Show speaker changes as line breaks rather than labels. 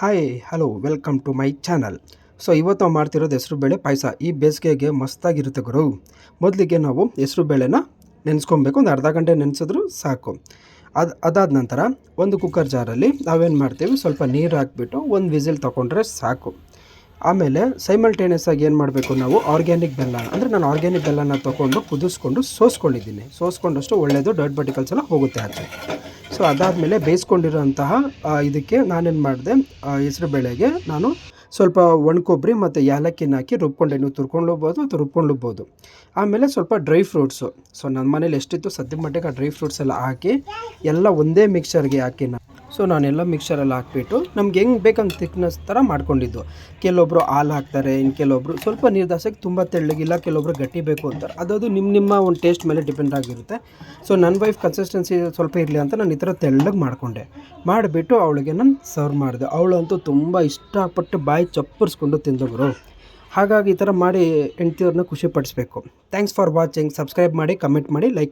Hi hello welcome to my channel. So ಇವತ್ತು ನಾವು ಮಾಡ್ತಿರೋದು ಹೆಸರುಬೇಳೆ ಪಾಯಸ. ಈ ಬೇಸಿಗೆಗೆ ಮಸ್ತಾಗಿರುತ್ತೆ ಗುರು. ಮೊದಲಿಗೆ ನಾವು ಹೆಸರುಬೇಳೆನ ನೆನೆಸ್ಕೊಬೇಕು. ಒಂದು ಅರ್ಧ ಗಂಟೆ ನೆನೆಸಿದ್ರು ಸಾಕು. ಅದಾದ ನಂತರ ಒಂದು ಕುಕ್ಕರ್ ಜಾರಲ್ಲಿ ನಾವೇನು ಮಾಡ್ತೀವಿ, ಸ್ವಲ್ಪ ನೀರು ಹಾಕ್ಬಿಟ್ಟು ಒಂದು ವಿಸಿಲ್ ತೊಗೊಂಡ್ರೆ ಸಾಕು. ಆಮೇಲೆ ಸೈಮಲ್ಟೇನಿಯಸ್ ಆಗಿ ಏನು ಮಾಡಬೇಕು, ನಾವು ಆರ್ಗ್ಯಾನಿಕ್ ಬೆಲ್ಲ, ಅಂದರೆ ನಾನು ಆರ್ಗ್ಯಾನಿಕ್ ಬೆಲ್ಲನ ತೊಗೊಂಡು ಕುದಿಸ್ಕೊಂಡು ಸೋಸ್ಕೊಂಡಿದ್ದೀನಿ. ಸೋಸ್ಕೊಂಡಷ್ಟು ಒಳ್ಳೆಯದು, ಡರ್ಟ್ ಪಾರ್ಟಿಕಲ್ಸ್ ಎಲ್ಲ ಹೋಗುತ್ತೆ ಆಚೆ. ಸೊ ಅದಾದಮೇಲೆ ಬೇಯಿಸ್ಕೊಂಡಿರೋಂತಹ ಇದಕ್ಕೆ ನಾನೇನು ಮಾಡಿದೆ, ಹೆಸರುಬೇಳೆಗೆ ನಾನು ಸ್ವಲ್ಪ ಒಣಕೊಬ್ಬರಿ ಮತ್ತು ಏಲಕ್ಕಿನ ಹಾಕಿ ರುಬ್ಕೊಂಡೆ. ನೀವು ತುರ್ಕೊಂಡ್ಲೂಬೋದು ಅಥವಾ ರುಬ್ಕೊಂಡ್ಲೂಬೋದು. ಆಮೇಲೆ ಸ್ವಲ್ಪ ಡ್ರೈ ಫ್ರೂಟ್ಸು, ಸೊ ನನ್ನ ಮನೇಲಿ ಎಷ್ಟಿತ್ತು ಸದ್ಯದ ಮಟ್ಟಿಗೆ ಆ ಡ್ರೈ ಫ್ರೂಟ್ಸ್ ಎಲ್ಲ ಹಾಕಿ ಎಲ್ಲ ಒಂದೇ ಮಿಕ್ಸರ್ಗೆ ಹಾಕಿ ಸೊ ನಾನೆಲ್ಲ ಮಿಕ್ಸರಲ್ಲಿ ಹಾಕ್ಬಿಟ್ಟು ನಮ್ಗೆ ಹೆಂಗೆ ಬೇಕಂತ ಥಿಕ್ನೆಸ್ ಥರ ಮಾಡ್ಕೊಂಡಿದ್ದು. ಕೆಲವೊಬ್ಬರು ಹಾಲು ಹಾಕ್ತಾರೆ, ಇನ್ನು ಕೆಲವೊಬ್ಬರು ಸ್ವಲ್ಪ ನೀರು ದಾಸಕ್ಕೆ ತುಂಬ ತೆಳ್ಳಗಿಲ್ಲ, ಕೆಲವೊಬ್ಬರು ಗಟ್ಟಿ ಬೇಕು ಅಂತಾರೆ. ಅದು ನಿಮ್ಮ ಒಂದು ಟೇಸ್ಟ್ ಮೇಲೆ ಡಿಪೆಂಡ್ ಆಗಿರುತ್ತೆ. ಸೊ ನನ್ನ ವೈಫ್ ಕನ್ಸಿಸ್ಟೆನ್ಸಿ ಸ್ವಲ್ಪ ಇರಲಿ ಅಂತ ನಾನು ಈ ಥರ ತೆಳ್ಳಗೆ ಮಾಡಿಬಿಟ್ಟು ಅವಳಿಗೆ ನಾನು ಸರ್ವ್ ಮಾಡಿದೆ. ಅವಳಂತೂ ತುಂಬ ಇಷ್ಟಪಟ್ಟು ಬಾಯಿ ಚಪ್ಪರಿಸ್ಕೊಂಡು ತಿಂದವರು. ಹಾಗಾಗಿ ಈ ಥರ ಮಾಡಿ ಹೆಂಡ್ತಿಯವ್ರನ್ನ ಖುಷಿಪಡಿಸ್ಬೇಕು. Thanks for watching. ಸಬ್ಸ್ಕ್ರೈಬ್ ಮಾಡಿ, ಕಮೆಂಟ್ ಮಾಡಿ, ಲೈಕ್